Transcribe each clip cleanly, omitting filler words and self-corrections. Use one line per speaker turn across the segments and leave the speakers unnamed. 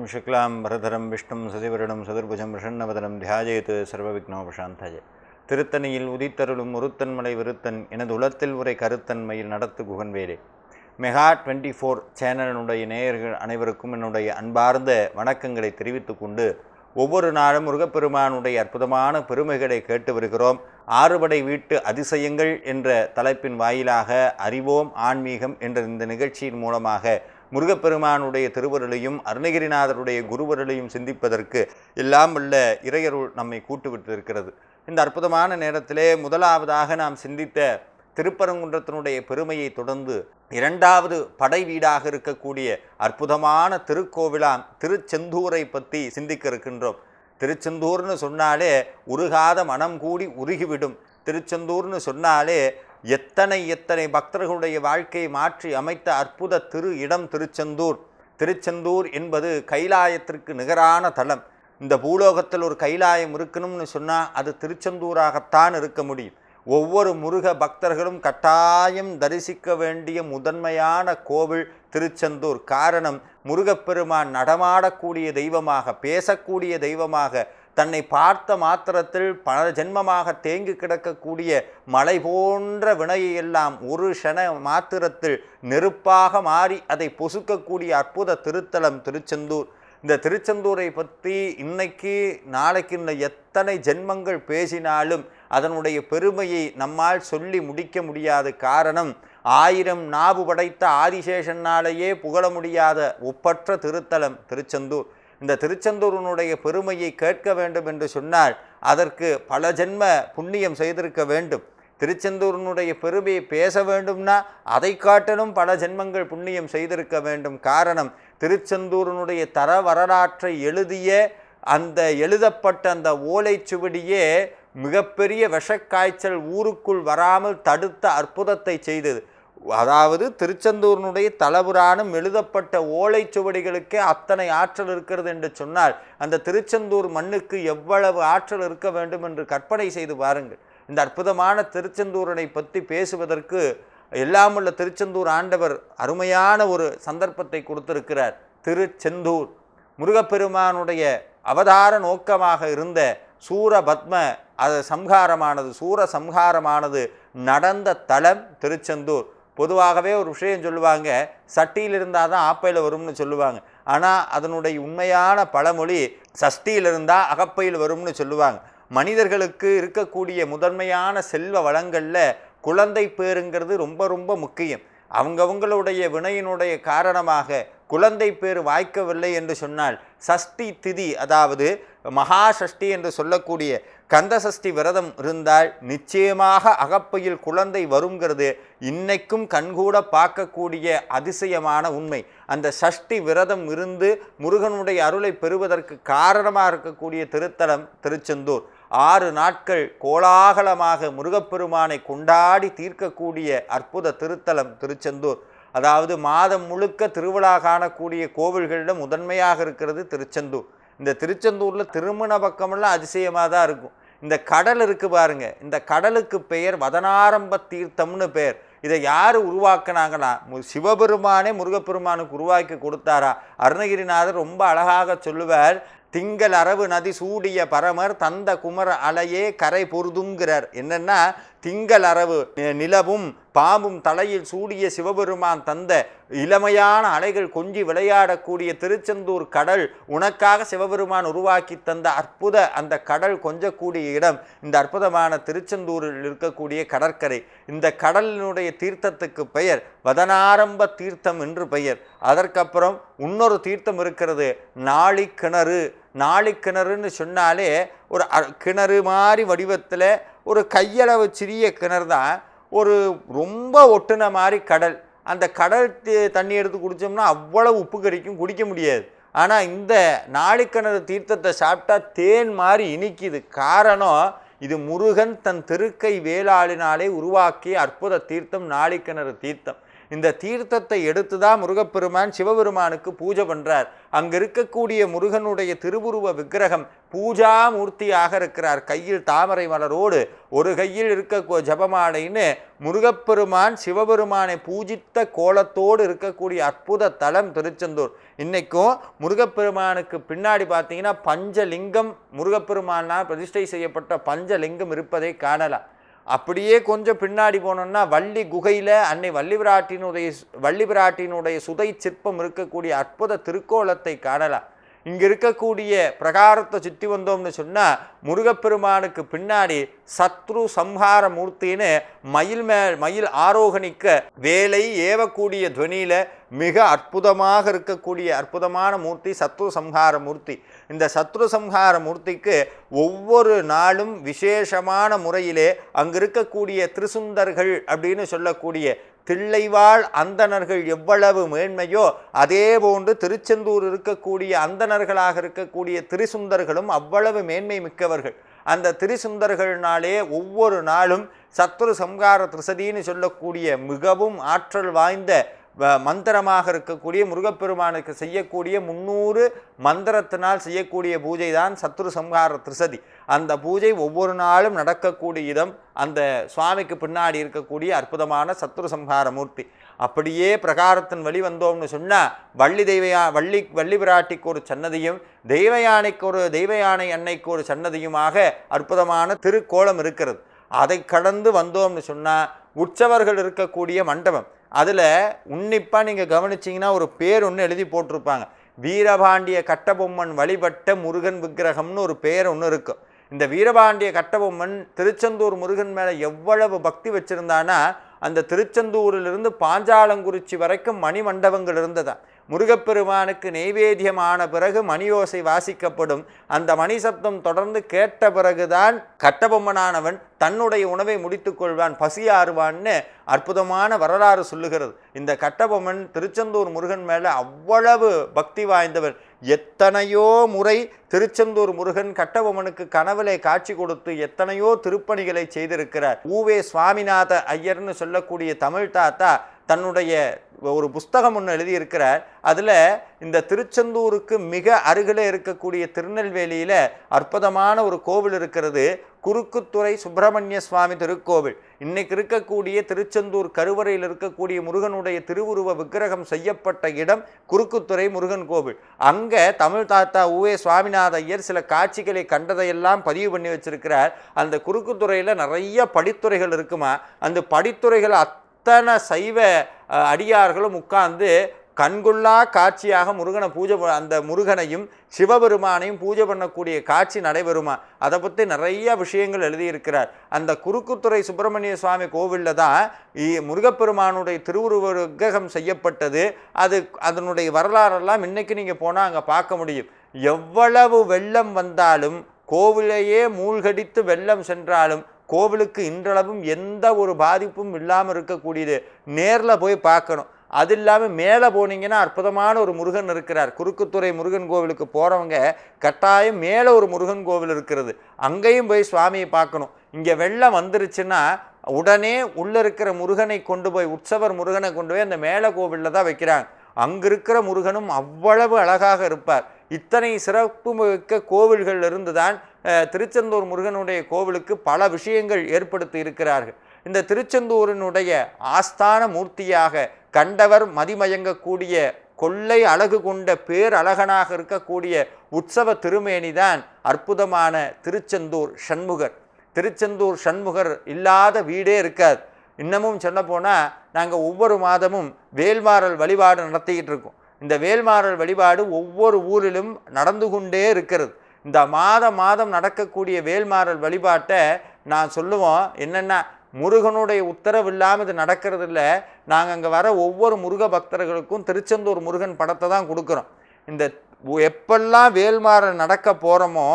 ஓம் சுக்லாம் பரதரம் விஷ்ணும் சதிவருடம் சதுர்புஜம் பிரசன்னவதனம் தியாஜயத் சர்வவிக்னோபசாந்தய. திருத்தணியில் உதித்தருளும் ஒருத்தன்மலை விருத்தன் எனது உலத்தில் உரை கருத்தன்மையில் நடத்து குகன்வேலே. மெகா 24 சேனலினுடைய நேயர்கள் அனைவருக்கும் என்னுடைய அன்பார்ந்த வணக்கங்களை தெரிவித்து கொண்டு ஒவ்வொரு நாளும் முருகப்பெருமானுடைய அற்புதமான பெருமைகளை கேட்டு வருகிறோம். ஆறுபடை வீட்டு அதிசயங்கள் என்ற தலைப்பின் வாயிலாக அறிவோம் ஆன்மீகம் என்ற இந்த நிகழ்ச்சியின் மூலமாக முருகப்பெருமானுடைய திருவருளையும் அருணகிரிநாதருடைய குருவருளையும் சிந்திப்பதற்கு எல்லாம் உள்ள இறையருள் நம்மை கூட்டுவிட்டிருக்கிறது. இந்த அற்புதமான நேரத்திலே முதலாவதாக நாம் சிந்தித்த திருப்பரங்குன்றத்தினுடைய பெருமையை தொடர்ந்து இரண்டாவது படை வீடாக இருக்கக்கூடிய அற்புதமான திருக்கோவிலாம் திருச்செந்தூரை பற்றி சிந்திக்க இருக்கின்றோம். திருச்செந்தூர்னு சொன்னாலே உருகாத மனம் கூடி உருகிவிடும். திருச்செந்தூர்னு சொன்னாலே எத்தனை பக்தர்களுடைய வாழ்க்கையை மாற்றி அமைத்த அற்புத திரு இடம் திருச்செந்தூர். திருச்செந்தூர் என்பது கைலாயத்திற்கு நிகரான தலம். இந்த பூலோகத்தில் ஒரு கைலாயம் இருக்கணும்னு சொன்னால் அது திருச்செந்தூராகத்தான் இருக்க முடியும். ஒவ்வொரு முருக பக்தர்களும் கட்டாயம் தரிசிக்க வேண்டிய முதன்மையான கோவில் திருச்செந்தூர். காரணம், முருகப்பெருமான் நடமாடக்கூடிய தெய்வமாக, பேசக்கூடிய தெய்வமாக, தன்னை பார்த்த மாத்திரத்தில் பல ஜென்மமாக தேங்கி கிடக்கக்கூடிய மலை போன்ற வினையெல்லாம் ஒரு க்ஷண மாத்திரத்தில் நெருப்பாக மாறி அதை பொசுக்கக்கூடிய அற்புத திருத்தலம் திருச்செந்தூர். இந்த திருச்செந்தூரை பற்றி இன்னைக்கு நாளைக்கு இந்த எத்தனை ஜென்மங்கள் பேசினாலும் அதனுடைய பெருமையை நம்மால் சொல்லி முடிக்க முடியாது. காரணம், 1000 நாவு படைத்த ஆதிசேஷனாலேயே புகழ முடியாத ஒப்பற்ற திருத்தலம் திருச்செந்தூர். இந்த திருச்செந்தூரினுடைய பெருமையை கேட்க வேண்டும் என்று சொன்னால் அதற்கு பல ஜென்ம புண்ணியம் செய்திருக்க வேண்டும். திருச்செந்தூரினுடைய பெருமையை பேச வேண்டும்னா அதை காட்டிலும் பல ஜென்மங்கள் புண்ணியம் செய்திருக்க வேண்டும். காரணம், திருச்செந்தூரினுடைய தர வரலாற்றை எழுதிய அந்த எழுதப்பட்ட அந்த ஓலைச்சுவடியே மிகப்பெரிய விஷக்காய்ச்சல் ஊருக்குள் வராமல் தடுத்த அற்புதத்தை செய்தது. அதாவது திருச்செந்தூரினுடைய தலபுராணம் எழுதப்பட்ட ஓலைச்சுவடிகளுக்கே அத்தனை ஆற்றல் இருக்கிறது என்று சொன்னால் அந்த திருச்செந்தூர் மண்ணுக்கு எவ்வளவு ஆற்றல் இருக்க வேண்டும் என்று கற்பனை செய்து பாருங்கள். இந்த அற்புதமான திருச்செந்தூரனை பற்றி பேசுவதற்கு எல்லாம் உள்ள திருச்செந்தூர் ஆண்டவர் அருமையான ஒரு சந்தர்ப்பத்தை கொடுத்திருக்கிறார். திருச்செந்தூர் முருகப்பெருமானுடைய அவதார நோக்கமாக இருந்த சூரபத்ம சூர சம்ஹாரமானது நடந்த தலம் திருச்செந்தூர். பொதுவாகவே ஒரு விஷயம் சொல்லுவாங்க, சட்டியில் இருந்தால் தான் ஆப்பையில் வரும்னு சொல்லுவாங்க. ஆனால் அதனுடைய உண்மையான பழமொழி சஷ்டியில் இருந்தால் அகப்பையில் வரும்னு சொல்லுவாங்க. மனிதர்களுக்கு இருக்கக்கூடிய முதன்மையான செல்வ வளங்களில் குழந்தை பேருங்கிறது ரொம்ப ரொம்ப முக்கியம். அவங்கவுங்களுடைய வினையினுடைய காரணமாக குழந்தை பேர் வாய்க்கவில்லை என்று சொன்னால் சஷ்டி திதி, அதாவது மகா சஷ்டி என்று சொல்லக்கூடிய கந்த சஷ்டி விரதம் இருந்தால் நிச்சயமாக அகப்பையில் குழந்தை வருங்கிறது இன்னைக்கும் கண்கூட பார்க்கக்கூடிய அதிசயமான உண்மை. அந்த சஷ்டி விரதம் இருந்து முருகனுடைய அருளை பெறுவதற்கு காரணமாக இருக்கக்கூடிய திருத்தலம் திருச்செந்தூர். 6 நாட்கள் கோலாகலமாக முருகப்பெருமானை கொண்டாடி தீர்க்கக்கூடிய அற்புத திருத்தலம் திருச்செந்தூர். அதாவது மாதம் முழுக்க திருவிழா காணக்கூடிய கோவில்களிடம் முதன்மையாக இருக்கிறது திருச்செந்தூர். இந்த திருச்செந்தூரில் திருமண பக்கமெல்லாம் அதிசயமாக தான் இருக்கும். இந்த கடல் இருக்கு பாருங்க, இந்த கடலுக்கு பெயர் வதனாரம்ப தீர்த்தம்னு பெயர். இதை யார் உருவாக்குனாங்கன்னா சிவபெருமானே முருகப்பெருமானுக்கு உருவாக்கி கொடுத்தாரா. அருணகிரிநாதர் ரொம்ப அழகாக சொல்லுவார், திங்கள் அரவு நதி சூடிய பரமர் தந்த குமர அலையே கரை பொருதுங்கிறார். என்னன்னா, திங்கள் அரவு நிலவும் பாம்பும் தலையில் சூடிய சிவபெருமான் தந்த இளமையான அலைகள் கொஞ்சி விளையாடக்கூடிய திருச்செந்தூர் கடல் உனக்காக சிவபெருமான் உருவாக்கி தந்த அற்புத அந்த கடல் கொஞ்சக்கூடிய இடம் இந்த அற்புதமான திருச்செந்தூரில் இருக்கக்கூடிய கடற்கரை. இந்த கடலினுடைய தீர்த்தத்துக்கு பெயர் வதனாரம்ப தீர்த்தம் என்று பெயர். அதற்கப்புறம் இன்னொரு தீர்த்தம் இருக்கிறது, நாழிக்கிணறு. நாழிக்கிணறுன்னு சொன்னாலே ஒரு கிணறு மாதிரி வடிவத்தில் ஒரு கையளவு சிறிய கிணறு தான், ஒரு ரொம்ப ஒட்டுன மாதிரி கடல். அந்த கடல் தண்ணி எடுத்து குடித்தோம்னா அவ்வளவு உப்பு கறிக்கும், குடிக்க முடியாது. ஆனால் இந்த நாழிக்கிணறு தீர்த்தத்தை சாப்பிட்டா தேன் மாதிரி இனிக்குது. காரணம், இது முருகன் தன் திருக்கை வேளாளினாலே உருவாக்கிய அற்புத தீர்த்தம் நாழிக்கிணறு தீர்த்தம். இந்த தீர்த்தத்தை எடுத்து தான் முருகப்பெருமான் சிவபெருமானுக்கு பூஜை பண்ணுறார். அங்கே இருக்கக்கூடிய முருகனுடைய திருவுருவ விக்கிரகம் பூஜா மூர்த்தியாக இருக்கிறார். கையில் தாமரை மலரோடு ஒரு கையில் இருக்க ஜபமாலைன்னு முருகப்பெருமான் சிவபெருமானை பூஜித்த கோலத்தோடு இருக்கக்கூடிய அற்புத தலம் திருச்செந்தூர். இன்னைக்கும் முருகப்பெருமானுக்கு பின்னாடி பார்த்தீங்கன்னா பஞ்சலிங்கம், முருகப்பெருமானால் பிரதிஷ்டை செய்யப்பட்ட பஞ்சலிங்கம் இருப்பதை காணலாம். அப்படியே கொஞ்சம் பின்னாடி போனோம்னா வள்ளி குகையில் அன்னை வள்ளி பிராட்டினுடைய சுதை சிற்பம் இருக்கக்கூடிய அற்புத திருக்கோலத்தை காணலாம். இங்கே இருக்கக்கூடிய பிரகாரத்தை சுற்றி வந்தோம்னு சொன்னால் முருகப்பெருமானுக்கு பின்னாடி சத்ரு சம்ஹார மூர்த்தின்னு மயில் ஆரோகணிக்க வேலை ஏவக்கூடிய துவனியில் மிக அற்புதமாக இருக்கக்கூடிய அற்புதமான மூர்த்தி சத்ரு சம்ஹார மூர்த்தி. இந்த சத்ரு சம்ஹார மூர்த்திக்கு ஒவ்வொரு நாளும் விசேஷமான முறையிலே அங்கு இருக்கக்கூடிய திருசுந்தர்கள் அப்படின்னு சொல்லக்கூடிய தில்லைவாழ் அந்தணர்கள் எவ்வளவு மேன்மையோ அதே போன்று திருச்செந்தூர் இருக்கக்கூடிய அந்தணர்களாக இருக்கக்கூடிய திரிசுந்தர்களும் அவ்வளவு மேன்மை மிக்கவர்கள். அந்த திரிசுந்தர்கள்னாலே ஒவ்வொரு நாளும் சத்ரு சம்ஹார திரிசதின்னு சொல்லக்கூடிய மிகவும் ஆற்றல் வாய்ந்த மந்திரமாக இருக்கக்கூடிய முருகப்பெருமானுக்கு செய்யக்கூடிய 300 மந்திரத்தினால் செய்யக்கூடிய பூஜை தான் சத்ரு சம்ஹார திரிசதி. அந்த பூஜை ஒவ்வொரு நாளும் நடக்கக்கூடிய இடம் அந்த சுவாமிக்கு பின்னாடி இருக்கக்கூடிய அற்புதமான சத்ரு சம்ஹார மூர்த்தி. அப்படியே பிரகாரத்தின் வழி வந்தோம்னு சொன்னால் வள்ளி பிராட்டிக்கு ஒரு சன்னதியும் தெய்வயானை அன்னைக்கு ஒரு சன்னதியுமாக அற்புதமான திருக்கோலம் இருக்கிறது. அதை கடந்து வந்தோம்னு சொன்னால் உற்சவர்கள் இருக்கக்கூடிய மண்டபம். அதில் உன்னிப்பாக நீங்கள் கவனிச்சிங்கன்னா ஒரு பேர் ஒன்று எழுதி போட்டிருப்பாங்க. வீரபாண்டிய கட்டபொம்மன் வழிபட்ட முருகன் விக்கிரகம்னு ஒரு பேர் ஒன்று இருக்கும். இந்த வீரபாண்டிய கட்டபொம்மன் திருச்செந்தூர் முருகன் மேலே எவ்வளவு பக்தி வச்சுருந்தானா அந்த திருச்செந்தூரிலிருந்து பாஞ்சாலங்குறிச்சி வரைக்கும் மணி மண்டபங்கள் இருந்ததா. முருகப்பெருமானுக்கு நெய்வேத்தியமான பிறகு மணியோசை வாசிக்கப்படும். அந்த மணி சப்தம் தொடர்ந்து கேட்ட பிறகுதான் கட்டபொம்மனானவன் தன்னுடைய உணவை முடித்து கொள்வான், பசியாறுவான்னு அற்புதமான வரலாறு சொல்லுகிறது. இந்த கட்டபொம்மன் திருச்செந்தூர் முருகன் மேலே அவ்வளவு பக்தி வாய்ந்தவர். எத்தனையோ முறை திருச்செந்தூர் முருகன் கட்டபொம்மனுக்கு கனவிலே காட்சி கொடுத்து எத்தனையோ திருப்பணிகளை செய்திருக்கிறார். ஊவே சுவாமிநாத ஐயர்னு சொல்லக்கூடிய தமிழ் தாத்தா தன்னுடைய ஒரு புஸ்தகம் ஒன்று எழுதியிருக்கிறார். அதில் இந்த திருச்செந்தூருக்கு மிக அருகிலே இருக்கக்கூடிய திருநெல்வேலியில் அற்புதமான ஒரு கோவில் இருக்கிறது, குறுக்குத்துறை சுப்பிரமணிய சுவாமி திருக்கோவில். இன்னைக்கு இருக்கக்கூடிய திருச்செந்தூர் கருவறையில் இருக்கக்கூடிய முருகனுடைய திருவுருவ விக்கிரகம் செய்யப்பட்ட இடம் குறுக்குத்துறை முருகன் கோவில். அங்கே தமிழ் தாத்தா ஊவே சுவாமிநாத ஐயர் சில காட்சிகளை கண்டதையெல்லாம் பதிவு பண்ணி வச்சிருக்கிறார். அந்த குறுக்குத்துறையில் நிறைய படித்துறைகள் இருக்குமா. அந்த படித்துறைகள் அத்தனை சைவ அடியார்களும் உட்கார்ந்து கண்கொள்ளா காட்சியாக அந்த முருகனையும் சிவபெருமானையும் பூஜை பண்ணக்கூடிய காட்சி நடைபெறுமா. அதை பற்றி நிறைய விஷயங்கள் எழுதியிருக்கிறார். அந்த குறுக்குத்துறை சுப்பிரமணிய சுவாமி கோவிலில் தான் முருகப்பெருமானுடைய திருவுருவ விக்கிரகம் செய்யப்பட்டது. அதனுடைய வரலாறெல்லாம் இன்னைக்கு நீங்கள் போனால் அங்கே பார்க்க முடியும். எவ்வளவு வெள்ளம் வந்தாலும் கோவிலையே மூழ்கடித்து வெள்ளம் சென்றாலும் கோவிலுக்கு இன்றளவும் எந்த ஒரு பாதிப்பும் இல்லாமல் இருக்கக்கூடியது. நேரில் போய் பார்க்கணும். அது இல்லாமல் மேலே போனீங்கன்னா அற்புதமான ஒரு முருகன் இருக்கிறார். குறுக்குத்துறை முருகன் கோவிலுக்கு போகிறவங்க கட்டாயம் மேலே ஒரு முருகன் கோவில் இருக்கிறது, அங்கேயும் போய் சுவாமியை பார்க்கணும். இங்கே வெள்ளம் வந்துருச்சுன்னா உடனே உள்ளே இருக்கிற முருகனை கொண்டு போய் உற்சவர் முருகனை கொண்டு போய் அந்த மேலே கோவிலில் தான் வைக்கிறாங்க. அங்கே இருக்கிற முருகனும் அவ்வளவு அழகாக இருப்பார். இத்தனை சிறப்பு மிக்க கோவில்கள் இருந்து தான் திருச்செந்தூர் முருகனுடைய கோவிலுக்கு பல விஷயங்கள் ஏற்படுத்தி இருக்கிறார்கள். இந்த திருச்செந்தூரினுடைய ஆஸ்தான மூர்த்தியாக கண்டவர் மதிமயங்கக்கூடிய கொள்ளை அழகு கொண்ட பேரழகனாக இருக்கக்கூடிய உற்சவ திருமேனிதான் அற்புதமான திருச்செந்தூர் சண்முகர். திருச்செந்தூர் சண்முகர் இல்லாத வீடே இருக்காது. இன்னமும் சொல்ல போனால் நாங்கள் ஒவ்வொரு மாதமும் வேல்மாறல் வழிபாடு நடத்திக்கிட்டு இருக்கோம். இந்த வேல்மாறல் வழிபாடு ஒவ்வொரு ஊரிலும் நடந்து கொண்டே இருக்கிறது. இந்த மாதம் நடக்கக்கூடிய வேல்மாறல் வழிபாட்டை நான் சொல்லுவோம் என்னென்னா, முருகனுடைய உத்தரவு இல்லாமல் இது நடக்கிறது இல்லை. நாங்கள் அங்கே வர ஒவ்வொரு முருக பக்தர்களுக்கும் திருச்செந்தூர் முருகன் படத்தை தான் கொடுக்குறோம். இந்த எப்பெல்லாம் வேல்மாறல் நடக்க போகிறோமோ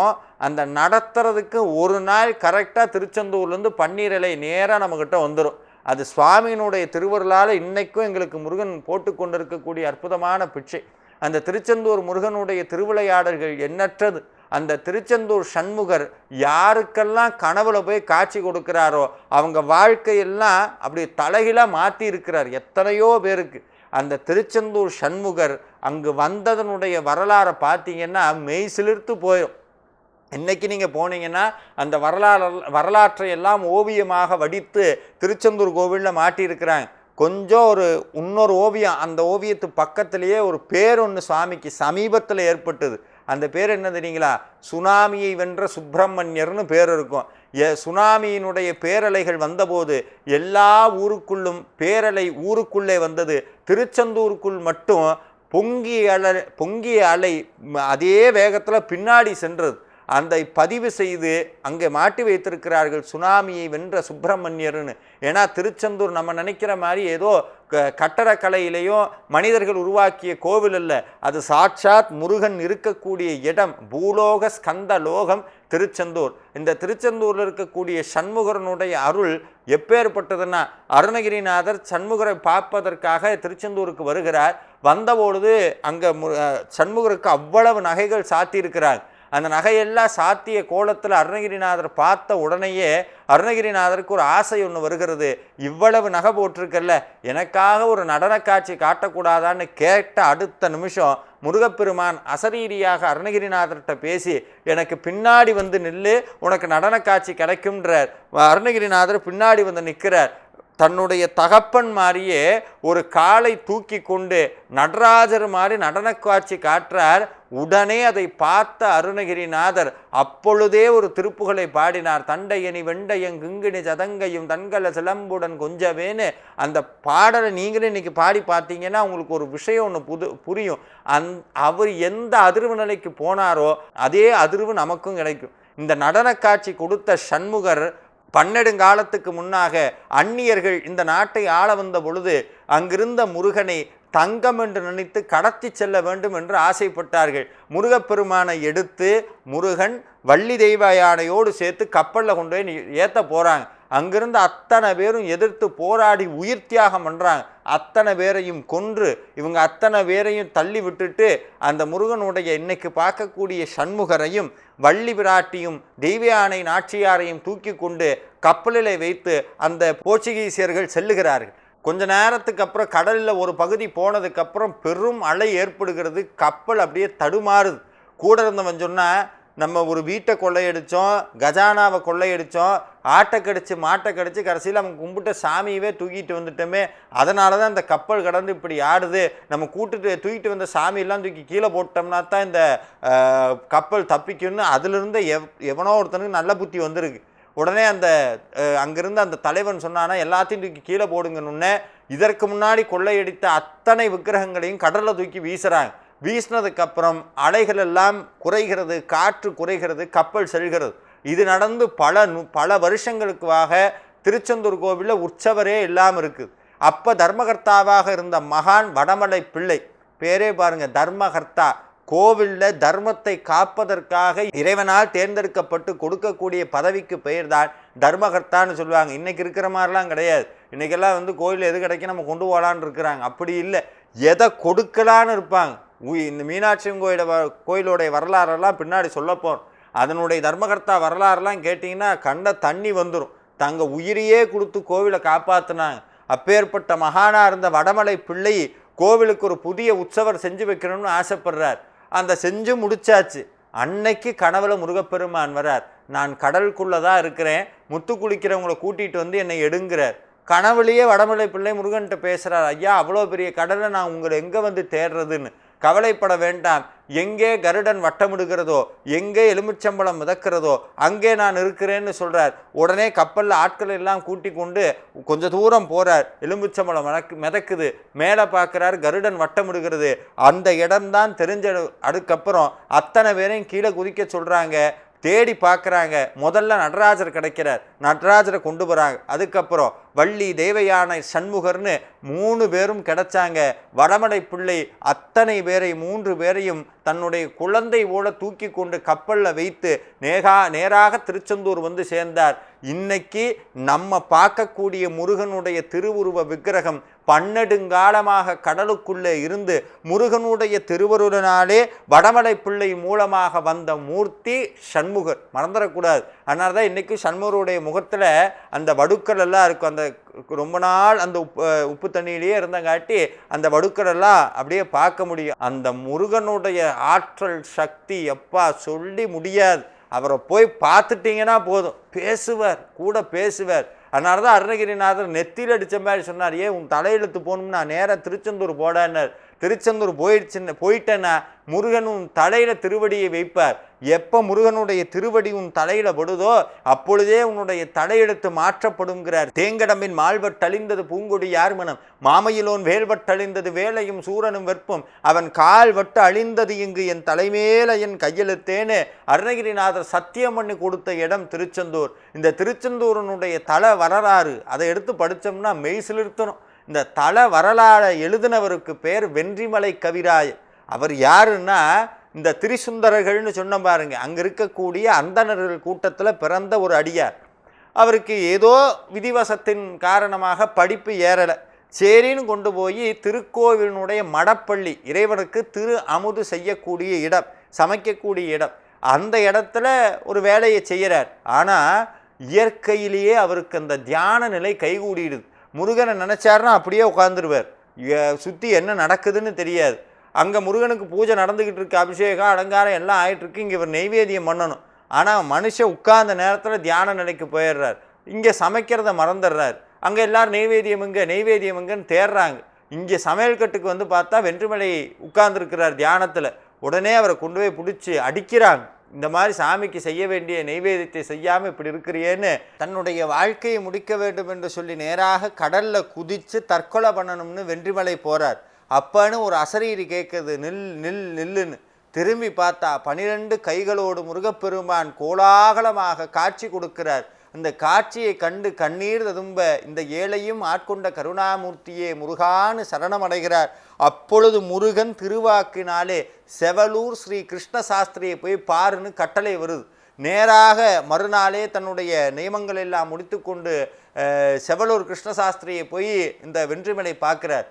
அந்த நடத்துறதுக்கு ஒரு நாள் கரெக்டாக திருச்செந்தூர்லேருந்து பன்னீரலை நேராக நம்மக்கிட்ட வந்துடும். அது சுவாமியினுடைய திருவருளால் இன்னைக்கும் எங்களுக்கு முருகன் போட்டு கொண்டிருக்கக்கூடிய அற்புதமான பிச்சை. அந்த திருச்செந்தூர் முருகனுடைய திருவிளையாடல்கள் எண்ணற்றது. அந்த திருச்செந்தூர் சண்முகர் யாருக்கெல்லாம் கனவுல போய் காட்சி கொடுக்கிறாரோ அவங்க வாழ்க்கையெல்லாம் அப்படி தலைகீழாக மாற்றி இருக்கிறார் எத்தனையோ பேருக்கு. அந்த திருச்செந்தூர் சண்முகர் அங்கு வந்ததனுடைய வரலாறை பார்த்தீங்கன்னா மெய் சிலிர்த்து போயிடும். இன்றைக்கி நீங்கள் போனீங்கன்னா அந்த வரலாற்றை எல்லாம் ஓவியமாக வடித்து திருச்செந்தூர் கோவிலில் மாட்டியிருக்கிறாங்க. கொஞ்சம் இன்னொரு ஓவியம், அந்த ஓவியத்து பக்கத்திலேயே ஒரு பேர் ஒன்று சுவாமிக்கு சமீபத்தில் ஏற்பட்டது. அந்த பேர் என்ன தெரியுங்களா? சுனாமியை வென்ற சுப்பிரமணியர்னு பேர் இருக்கும். சுனாமியினுடைய பேரலைகள் வந்தபோது எல்லா ஊருக்குள்ளும் பேரலை ஊருக்குள்ளே வந்தது. திருச்செந்தூருக்குள் மட்டும் பொங்கிய அலை அதே வேகத்தில் பின்னாடி சென்றது. அந்த பதிவு செய்து அங்கே மாட்டி வைத்திருக்கிறார்கள் சுனாமியை வென்ற சுப்பிரமணியர்னு. ஏன்னா திருச்செந்தூர் நம்ம நினைக்கிற மாதிரி ஏதோ கட்டடக்கலையிலையும் மனிதர்கள் உருவாக்கிய கோவில் அல்ல, அது சாட்சாத் முருகன் இருக்கக்கூடிய இடம், பூலோக ஸ்கந்த லோகம் திருச்செந்தூர். இந்த திருச்செந்தூரில் இருக்கக்கூடிய சண்முகரனுடைய அருள் எப்பேற்பட்டதுன்னா, அருணகிரிநாதர் சண்முகரை பார்ப்பதற்காக திருச்செந்தூருக்கு வருகிறார். வந்தபொழுது அங்கே சண்முகருக்கு அவ்வளவு நகைகள் சாத்தியிருக்கிறார். அந்த நகையெல்லாம் சாத்திய கோலத்தில் அருணகிரிநாதர் பார்த்த உடனேயே அருணகிரிநாதருக்கு ஒரு ஆசை ஒன்று வருகிறது. இவ்வளவு நகை போட்டிருக்கல்ல, எனக்காக ஒரு நடன காட்சி காட்டக்கூடாதான்னு கேட்ட அடுத்த நிமிஷம் முருகப்பெருமான் அசரீரியாக அருணகிரிநாதர்கிட்ட பேசி எனக்கு பின்னாடி வந்து நில்லு, உனக்கு நடன காட்சி கிடைக்கும்ன்றார். அருணகிரிநாதர் பின்னாடி வந்து நிற்கிறார். தன்னுடைய தகப்பன் மாதிரியே ஒரு காலை தூக்கி கொண்டு நடராஜர் மாதிரி நடன காட்சி காட்டுறார். உடனே அதை பார்த்த அருணகிரிநாதர் அப்பொழுதே ஒரு திருப்புகளை பாடினார். தண்டையணி வெண்டையங்கிங்கிணி சதங்கையும் தன்கல சிலம்புடன் கொஞ்சமேனு. அந்த பாடலை நீங்களே இன்னைக்கு பாடி பார்த்தீங்கன்னா உங்களுக்கு ஒரு விஷயம் ஒன்று புரியும். அவர் எந்த அதிர்வு நிலைக்கு போனாரோ அதே அதிர்வு நமக்கும் கிடைக்கும். இந்த நடன காட்சி கொடுத்த சண்முகர் பன்னெடுங்காலத்துக்கு முன்னாக அந்நியர்கள் இந்த நாட்டை ஆள வந்த பொழுது அங்கிருந்த முருகனை தங்கம் என்று நினைத்து கடத்தி செல்ல வேண்டும் என்று ஆசைப்பட்டார்கள். முருகப்பெருமானை எடுத்து முருகன் வள்ளி தெய்வ யானையோடு சேர்த்து கப்பலில் கொண்டு போய் ஏற்ற போகிறாங்க. அங்கிருந்து அத்தனை பேரும் எதிர்த்து போராடி உயிர் தியாகம் பண்ணுறாங்க. அத்தனை பேரையும் கொன்று இவங்க அத்தனை பேரையும் தள்ளி விட்டுட்டு அந்த முருகனுடைய இன்னைக்கு பார்க்கக்கூடிய சண்முகரையும் வள்ளி பிராட்டியும் தெய்வ யானை நாச்சியாரையும் தூக்கி கொண்டு கப்பலில் வைத்து அந்த போர்ச்சுகீசியர்கள் செல்லுகிறார்கள். கொஞ்ச நேரத்துக்கு அப்புறம் கடலில் ஒரு பகுதி போனதுக்கப்புறம் பெரும் அலை ஏற்படுகிறது. கப்பல் அப்படியே தடுமாறுது. கூட இருந்தவன் சொன்னால், நம்ம ஒரு வீட்டை கொள்ளையடித்தோம், கஜானாவை கொள்ளையடித்தோம், ஆட்டை கடிச்சு மாட்டை கடிச்சு கடைசியில் அவங்க கும்பிட்ட சாமியவே தூக்கிட்டு வந்துட்டோமே, அதனால தான் இந்த கப்பல் கடந்து இப்படி ஆடுது. நம்ம தூக்கிட்டு வந்த சாமியெல்லாம் தூக்கி கீழே போட்டோம்னா தான் இந்த கப்பல் தப்பிக்கும்னு அதிலிருந்து எவனோ ஒருத்தனுக்கு நல்ல புத்தி வந்திருக்கு. உடனே அங்கிருந்து அந்த தலைவன் சொன்னானா, எல்லாத்தையும் தூக்கி கீழே போடுங்கன்னு. இதற்கு முன்னாடி கொள்ளையடித்த அத்தனை விக்கிரகங்களையும் கடலில் தூக்கி வீசுகிறாங்க. வீசினதுக்கப்புறம் அலைகள் எல்லாம் குறைகிறது, காற்று குறைகிறது, கப்பல் செல்கிறது. இது நடந்து பல வருஷங்களுக்காக திருச்செந்தூர் கோவிலில் உற்சவரே இல்லாமல் இருக்குது. அப்போ தர்மகர்த்தாவாக இருந்த மகான் வடமலை பிள்ளை, பேரே பாருங்க, தர்மகர்த்தா. கோவிலில் தர்மத்தை காப்பதற்காக இறைவனால் தேர்ந்தெடுக்கப்பட்டு கொடுக்கக்கூடிய பதவிக்கு பெயர் தான் தர்மகர்த்தான்னு சொல்லுவாங்க. இன்றைக்கி இருக்கிற மாதிரிலாம் கிடையாது. இன்றைக்கெல்லாம் கோயில் எது கிடைக்கும் நம்ம கொண்டு போகலான்னு இருக்கிறாங்க. அப்படி இல்லை, எதை கொடுக்கலான்னு இருப்பாங்க. இந்த மீனாட்சி கோயிலோடைய வரலாறெல்லாம் பின்னாடி சொல்ல போகிறோம். அதனுடைய தர்மகர்த்தா வரலாறுலாம் கேட்டிங்கன்னா கண்ட தண்ணி வந்துடும். தங்க உயிரையே கொடுத்து கோவிலை காப்பாற்றினாங்க. அப்பேற்பட்ட மகானாக இருந்த வடமலை பிள்ளை கோவிலுக்கு ஒரு புதிய உற்சவர் செஞ்சு வைக்கணும்னு ஆசைப்படுறார். அந்த செஞ்சு முடிச்சாச்சு. அன்னைக்கு கனவுல முருகப்பெருமான் வரார். நான் கடலுக்குள்ளே தான் இருக்கிறேன், முத்து குளிக்கிறவங்களை கூட்டிகிட்டு வந்து என்னை எடுங்கிறார். கனவுலேயே வடமலை பிள்ளை முருகன்கிட்ட பேசுகிறார், ஐயா அவ்வளோ பெரிய கடலை நான் உங்களை எங்கே வந்து தேடுறதுன்னு. கவலைப்பட வேண்டாம், எங்கே கருடன் வட்டமிடுகிறதோ, எங்கே எலுமிச்சம்பழம் மிதக்கிறதோ அங்கே நான் இருக்கிறேன்னு சொல்கிறார். உடனே கப்பலில் ஆட்கள் எல்லாம் கூட்டி கொண்டு கொஞ்சம் தூரம் போகிறார். எலுமிச்சம்பழம் மிதக்குது, மேலே பார்க்குறார், கருடன் வட்டமிடுகிறது. அந்த இடம்தான் தெரிஞ்ச. அதுக்கப்புறம் அத்தனை பேரையும் கீழே குதிக்க சொல்கிறாங்க. தேடி பார்க்குறாங்க. முதல்ல நடராஜர் கிடைக்கிறார், நடராஜரை கொண்டு போகிறாங்க. அதுக்கப்புறம் வள்ளி, தேவயானை, சண்முகர்னு 3 பேரும் கிடைச்சாங்க. வடமலை பிள்ளை அத்தனை பேரை 3 பேரையும் தன்னுடைய குழந்தை போல தூக்கி கொண்டு கப்பலில் வைத்து நேராக திருச்செந்தூர் வந்து சேர்ந்தார். இன்னைக்கு நம்ம பார்க்கக்கூடிய முருகனுடைய திருவுருவ விக்கிரகம் பன்னெடுங்காலமாக கடலுக்குள்ளே இருந்து முருகனுடைய திருவருளினாலே வடமலை பிள்ளை மூலமாக வந்த மூர்த்தி சண்முகர். மறந்துடக்கூடாது. அதனால தான் இன்றைக்கி சண்முகருடைய முகத்தில் அந்த வடுக்கள் எல்லாம் இருக்கும். அந்த ரொம்ப நாள் அந்த உப்பு தண்ணியிலேயே இருந்தங்காட்டி அந்த வடுக்கள் எல்லாம் அப்படியே பார்க்க முடியும். அந்த முருகனுடைய ஆற்றல் சக்தி எப்பா சொல்லி முடியாது. அவரை போய் பார்த்துட்டிங்கன்னா போதும், பேசுவார், கூட பேசுவார். அதனால தான் அருணகிரிநாதர் நெத்தியில் அடித்த மாதிரி சொன்னார், ஏன் உன் தலையெழுத்து போகணும்னா நேராக திருச்செந்தூர் போடான்னார். திருச்செந்தூர் போயிட்டேன்னா முருகன் உன் தலையில் திருவடியை வைப்பார். எப்போ முருகனுடைய திருவடி உன் தலையில் படுதோ அப்பொழுதே உன்னுடைய தலையெழுத்து மாற்றப்படுங்கிறார். தேங்கடம்பின் மால்வட்டழிந்தது பூங்கொடி யார் மனம், மாமையிலோன் வேல்வட்டழிந்தது வேலையும் சூரனும் வெற்பும், அவன் கால் வட்டு அழிந்தது இங்கு என் தலைமேல என் கையெழுத்தேன்னு அருணகிரிநாதர் சத்தியம் பண்ணி கொடுத்த இடம் திருச்செந்தூர். இந்த திருச்செந்தூரனுடைய தல வரலாறு அதை எடுத்து படித்தோம்னா மெய் சிலிர்த்தணும். இந்த தல வரலாறை எழுதினவருக்கு பேர் வென்றிமலை கவிராயர். அவர் யாருன்னா இந்த திரிசுந்தரர்கள்னு சொன்ன பாருங்க, அங்கே இருக்கக்கூடிய அந்தணர்கள் கூட்டத்தில் பிறந்த ஒரு அடியார். அவருக்கு ஏதோ விதிவசத்தின் காரணமாக படிப்பு ஏறலை. சரின்னு கொண்டு போய் திருக்கோவிலினுடைய மடப்பள்ளி, இறைவனுக்கு திரு அமுது செய்யக்கூடிய இடம், சமைக்கக்கூடிய இடம், அந்த இடத்துல ஒரு வேலையை செய்கிறார். ஆனால் இயற்கையிலேயே அவருக்கு அந்த தியான நிலை கைகூடிடுது. முருகனை நினச்சாருன்னா அப்படியே உட்காந்துருவார், சுற்றி என்ன நடக்குதுன்னு தெரியாது. அங்கே முருகனுக்கு பூஜை நடந்துக்கிட்டு இருக்கு, அபிஷேகம் அலங்காரம் எல்லாம் ஆகிட்டுருக்கு. இங்கே இவர் நெய்வேத்தியம் பண்ணணும். ஆனால் மனுஷன் உட்கார்ந்த நேரத்தில் தியான நிலைக்கு போயிடுறார். இங்கே சமைக்கிறத மறந்துடுறார். அங்கே எல்லோரும் நெய்வேத்தியமுங்கன்னு தேடுறாங்க. இங்கே சமையல் கட்டுக்கு வந்து பார்த்தா வென்றிமலை உட்கார்ந்துருக்கிறார் தியானத்தில். உடனே அவரை கொண்டு போய் பிடிச்சி அடிக்கிறாங்க. இந்த மாதிரி சாமிக்கு செய்ய வேண்டிய நெய்வேத்தியத்தை செய்யாமல் இப்படி இருக்கிறியேன்னு தன்னுடைய வாழ்க்கையை முடிக்க வேண்டும் என்று சொல்லி நேராக கடலில் குதித்து தற்கொலை பண்ணணும்னு வென்றிமலை போகிறார். அப்பன்னு ஒரு அசரீரி கேட்குது, நில்லுன்னு. திரும்பி பார்த்தா 12 கைகளோடு முருகப்பெருமான் கோலாகலமாக காட்சி கொடுக்கிறார். அந்த காட்சியை கண்டு கண்ணீர் ததும்ப இந்த ஏழையும் ஆட்கொண்ட கருணாமூர்த்தியே முருகான்னு சரணமடைகிறார். அப்பொழுது முருகன் திருவாக்கினாலே செவலூர் ஸ்ரீ கிருஷ்ண சாஸ்திரியை போய் பாருன்னு கட்டளை வருது. நேராக மறுநாளே தன்னுடைய நியமங்கள் எல்லாம் முடித்து கொண்டு செவலூர் கிருஷ்ணசாஸ்திரியை போய் இந்த வென்றிமலை பார்க்குறார்.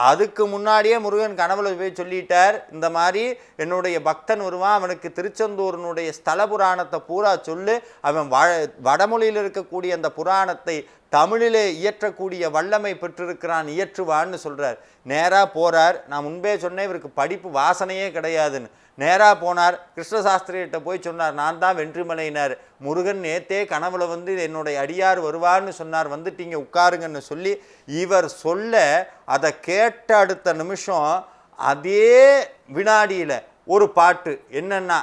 அதுக்கு முன்னாடியே முருகன் கனவுல போய் சொல்லிட்டார், இந்த மாதிரி என்னுடைய பக்தன் வருவான், அவனுக்கு திருச்செந்தூரனுடைய ஸ்தல புராணத்தை பூரா சொல்லு, அவன் வடமொழியில் இருக்கக்கூடிய அந்த புராணத்தை தமிழிலே இயற்றக்கூடிய வல்லமை பெற்றிருக்கிறான், இயற்றுவான்னு சொல்கிறார். நேராக போகிறார். நான் முன்பே சொன்னேன் இவருக்கு படிப்பு வாசனையே கிடையாதுன்னு. நேராக போனார். கிருஷ்ணசாஸ்திரிகிட்ட போய் சொன்னார், நான் தான் வென்றிமலையினார். முருகன் நேத்தே கனவுல வந்து என்னுடைய அடியார் வருவார்னு சொன்னார், வந்துட்டீங்க உட்காருங்கன்னு சொல்லி இவர் சொல்ல அதை கேட்ட அடுத்த நிமிஷம் அதே வினாடியில் ஒரு பாட்டு என்னென்னா,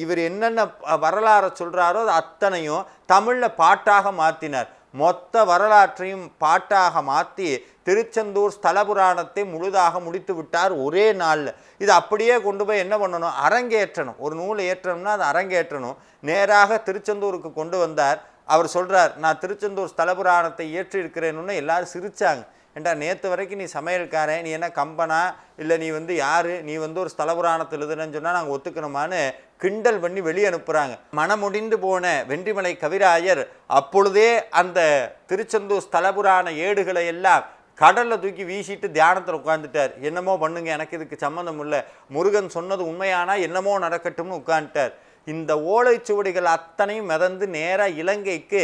இவர் என்னென்ன வரலாறை சொல்கிறாரோ அது அத்தனையும் தமிழில் பாட்டாக மாற்றினார். மொத்த வரலாற்றையும் பாட்டாக மாற்றி திருச்செந்தூர் ஸ்தல புராணத்தை முழுதாக முடித்து விட்டார் ஒரே நாளில். இது அப்படியே கொண்டு போய் என்ன பண்ணணும், அரங்கேற்றணும். ஒரு நூலை ஏற்றணும்னா அது அரங்கேற்றணும். நேராக திருச்செந்தூருக்கு கொண்டு வந்தார். அவர் சொல்கிறார், நான் திருச்செந்தூர் ஸ்தல புராணத்தை ஏற்றிருக்கிறேன்னு. எல்லாரும் சிரித்தாங்க. ஏண்டா நேற்று வரைக்கும் நீ சமையல்காரன், நீ என்ன கம்பனா, இல்லை நீ வந்து யார், நீ வந்து ஒரு ஸ்தல புராணத்தில் எழுதுனன்னு சொன்னால் நாங்கள் ஒத்துக்கணுமான்னு கிண்டல் பண்ணி வெளியே அனுப்புகிறாங்க. மனமுடிந்து போன வென்றிமலை கவிராயர் அப்பொழுதே அந்த திருச்செந்தூர் ஸ்தல புராண ஏடுகளை எல்லாம் கடலில் தூக்கி வீசிட்டு தியானத்தில் உட்காந்துட்டார். என்னமோ பண்ணுங்க, எனக்கு இதுக்கு சம்மந்தம் இல்லை, முருகன் சொன்னது உண்மையானா என்னமோ நடக்கட்டும்னு உட்காந்துட்டார். இந்த ஓலைச்சுவடிகள் அத்தனையும் மிதந்து நேராக இலங்கைக்கு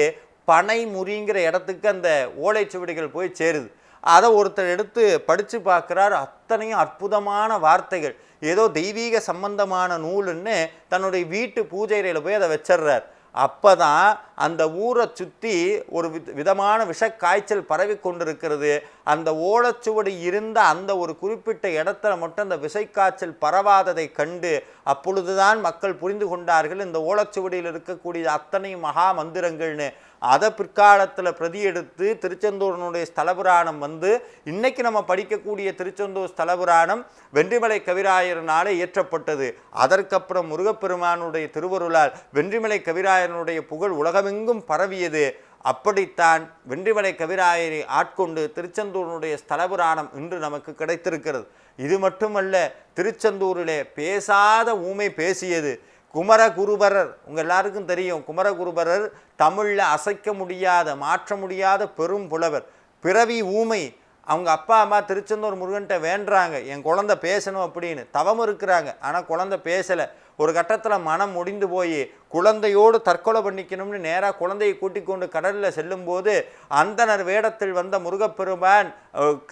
பனைமுறிங்கிற இடத்துக்கு அந்த ஓலைச்சுவடிகள் போய் சேருது. அதை ஒருத்தர் எடுத்து படித்து பார்க்குறார். அத்தனையும் அற்புதமான வார்த்தைகள், ஏதோ தெய்வீக சம்பந்தமான நூலுன்னு தன்னுடைய வீட்டு பூஜைறையில் போய் அதை வச்சிடுறார். அப்போ தான் அந்த ஊரை சுற்றி ஒரு விதமான விஷக்காய்ச்சல் பரவி கொண்டிருக்கிறது. அந்த ஓலைச்சுவடி இருந்த அந்த ஒரு குறிப்பிட்ட இடத்துல மட்டும் அந்த விசைக்காய்ச்சல் பரவாததை கண்டு அப்பொழுதுதான் மக்கள் புரிந்து கொண்டார்கள் இந்த ஓலைச்சுவடியில் இருக்கக்கூடிய அத்தனை மகா மந்திரங்கள்னு. அதை பிற்காலத்தில் பிரதி எடுத்து திருச்செந்தூரனுடைய ஸ்தலபுராணம் வந்து இன்னைக்கு நம்ம படிக்கக்கூடிய திருச்செந்தூர் ஸ்தலபுராணம் வென்றிமலை கவிராயரனாலே இயற்றப்பட்டது. அதற்கப்புறம் முருகப்பெருமானுடைய திருவருளால் வென்றிமலை கவிராயனுடைய புகழ் உலகமெங்கும் பரவியது. அப்படித்தான் வென்றிமலை கவிராயரை ஆட்கொண்டு திருச்செந்தூரினுடைய ஸ்தல புராணம் இன்று நமக்கு கிடைத்திருக்கிறது. இது மட்டுமல்ல, திருச்செந்தூரிலே பேசாத ஊமை பேசியது குமரகுருபரர். உங்கள் எல்லாருக்கும் தெரியும், குமரகுருபரர் தமிழில் அசைக்க முடியாத மாற்ற முடியாத பெரும் புலவர், பிறவி ஊமை. அவங்க அப்பா அம்மா திருச்செந்தூர் முருகன்கிட்ட வேண்டுறாங்க, என் குழந்தை பேசணும் அப்படின்னு. தவம் இருக்கிறாங்க, ஆனால் குழந்தை பேசலை. ஒரு கட்டத்தில் மனம் முடிந்து போய் குழந்தையோடு தற்கொலை பண்ணிக்கணும்னு நேராக குழந்தையை கூட்டிக் கொண்டு கடலில் செல்லும்போது அந்தனர் வேடத்தில் வந்த முருகப்பெருமான்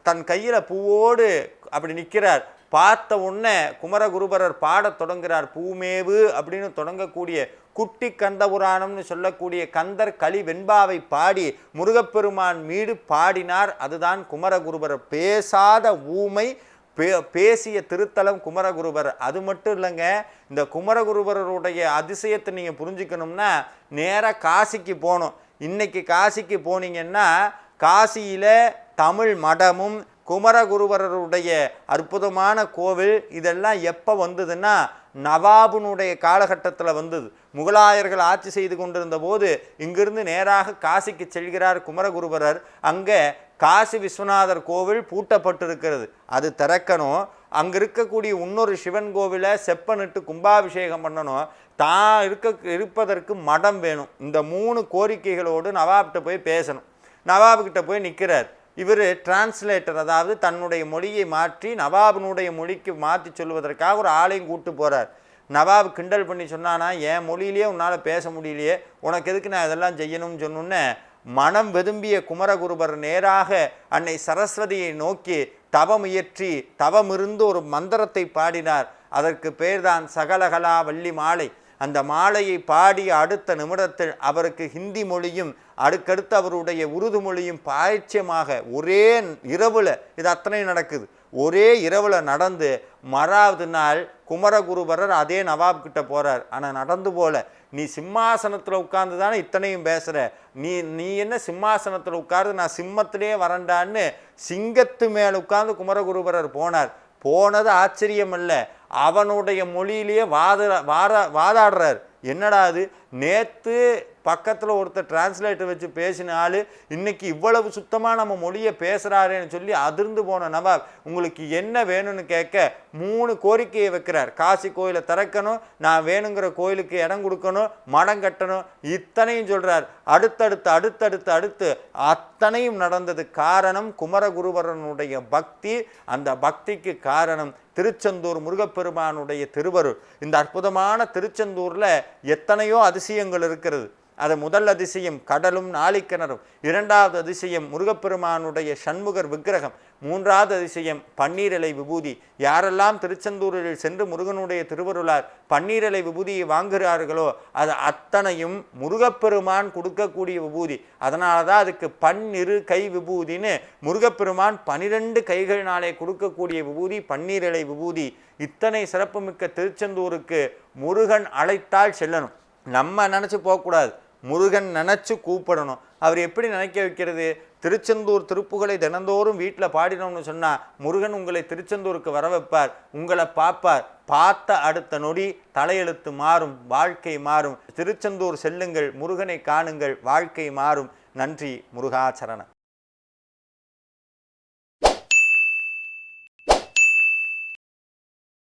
தன் கையில் பூவோடு அப்படி நிற்கிறார். பார்த்த உடனே குமரகுருபரர் பாடத் தொடங்குகிறார். பூமேவு அப்படின்னு தொடங்கக்கூடிய குட்டி கந்த புராணம்னு சொல்லக்கூடிய கந்தர் களி வெண்பாவை பாடி முருகப்பெருமான் மீது பாடினார். அதுதான் குமரகுருபரர். பேசாத ஊமை பேசிய திருத்தலம் குமரகுருபரர். அது மட்டும் இல்லைங்க, இந்த குமரகுருபரருடைய அதிசயத்தை நீங்கள் புரிஞ்சுக்கணும்னா நேராக காசிக்கு போகணும். இன்னைக்கு காசிக்கு போனீங்கன்னா காசியில் தமிழ் மடமும் குமரகுருபரருடைய அற்புதமான கோவில் இதெல்லாம் எப்போ வந்ததுன்னா நவாபுனுடைய காலகட்டத்தில் வந்தது. முகலாயர்கள் ஆட்சி செய்து கொண்டிருந்த போது இங்கிருந்து நேராக காசிக்கு செல்கிறார் குமரகுருபரர். அங்கே காசி விஸ்வநாதர் கோவில் பூட்டப்பட்டிருக்கிறது, அது திறக்கணும். அங்கே இருக்கக்கூடிய இன்னொரு சிவன் கோவிலை செப்பனிட்டு கும்பாபிஷேகம் பண்ணணும். தான் இருப்பதற்கு மடம் வேணும். இந்த 3 கோரிக்கைகளோடு நவாப்கிட்ட போய் பேசணும். நவாபுக்கிட்ட போய் நிற்கிறார். இவர் டிரான்ஸ்லேட்டர், அதாவது தன்னுடைய மொழியை மாற்றி நவாபினுடைய மொழிக்கு மாற்றி சொல்வதற்காக ஒரு ஆளையும் கூப்பிட்டு போகிறார். நவாப் கிண்டல் பண்ணி சொன்னானா, என் மொழியிலேயே உன்னால் பேச முடியலையே, உனக்கு எதுக்கு நான் இதெல்லாம் செய்யணும்னு சொன்னோன்னே மனம் வெதும்பிய குமரகுருபர் நேராக அன்னை சரஸ்வதியை நோக்கி தவமுயற்றி தவமிருந்து ஒரு மந்திரத்தை பாடினார். அதற்கு பேர்தான் சகலகலா வள்ளி மாலை. அந்த மாலையை பாடிய அடுத்த நிமிடத்தில் அவருக்கு ஹிந்தி மொழியும் அடுக்கடுத்து அவருடைய உருது மொழியும் பாய்ச்சியமாக ஒரே இரவில் இது அத்தனை நடக்குது. ஒரே இரவில் நடந்து மறாவது நாள் குமரகுருபரர் அதே நவாப் கிட்ட போகிறார். ஆனால் நடந்து போல, நீ சிம்மாசனத்தில் உட்கார்ந்து தானே இத்தனையும் பேசுகிற, நீ என்ன சிம்மாசனத்தில் உட்கார்ந்து நான் சிம்மத்திலே வரண்டான்னு சிங்கத்து மேல் உட்கார்ந்து குமரகுருபரர் போனார். போனது ஆச்சரியம் அல்ல, அவனுடைய மொழியிலேயே வாதாடுறார். என்னடா அது, நேற்று பக்கத்தில் ஒருத்தர் டிரான்ஸ்லேட்டர் வச்சு பேசினாள், இன்னைக்கு இவ்வளவு சுத்தமாக நம்ம மொழியை பேசுகிறாரேன்னு சொல்லி அதிர்ந்து போன நவாப் உங்களுக்கு என்ன வேணும்னு கேட்க 3 கோரிக்கையை வைக்கிறார். காசி கோயிலை திறக்கணும், நான் வேணுங்கிற கோயிலுக்கு இடம் கொடுக்கணும், மடம் கட்டணும், இத்தனையும் சொல்கிறார். அடுத்தடுத்து அத்தனையும் நடந்தது காரணம் குமரகுருபரனுடைய பக்தி. அந்த பக்திக்கு காரணம் திருச்செந்தூர் முருகப்பெருமானுடைய திருவருள். இந்த அற்புதமான திருச்செந்தூரில் எத்தனையோ அதிசயங்கள் இருக்கிறது. அது முதல் அதிசயம் கடலும் நாளிக்கிணறும், 2வது அதிசயம் முருகப்பெருமானுடைய சண்முகர் விக்கிரகம், 3வது அதிசயம் பன்னீரிலை விபூதி. யாரெல்லாம் திருச்செந்தூரில் சென்று முருகனுடைய திருவருளார் பன்னீரிலை விபூதியை வாங்குகிறார்களோ அது அத்தனையும் முருகப்பெருமான் கொடுக்கக்கூடிய விபூதி. அதனால தான் அதுக்கு பன்னிரு கை விபூதின்னு முருகப்பெருமான் 12 கைகளினாலே கொடுக்கக்கூடிய விபூதி பன்னீரிலை விபூதி. இத்தனை சிறப்புமிக்க திருச்செந்தூருக்கு முருகன் அழைத்தால் செல்லணும். நம்ம நினச்சி போகக்கூடாது, முருகன் நினச்சி கூப்பிடணும். அவர் எப்படி நினைக்க வைக்கிறது? திருச்செந்தூர் திருப்புகளை தினந்தோறும் வீட்டில் பாடினோம்னு சொன்னால் முருகன் உங்களை திருச்செந்தூருக்கு வர வைப்பார், உங்களை பார்ப்பார். பார்த்த அடுத்த நொடி தலையெழுத்து மாறும், வாழ்க்கை மாறும். திருச்செந்தூர் செல்லுங்கள், முருகனை காணுங்கள், வாழ்க்கை மாறும். நன்றி. முருகாச்சரண.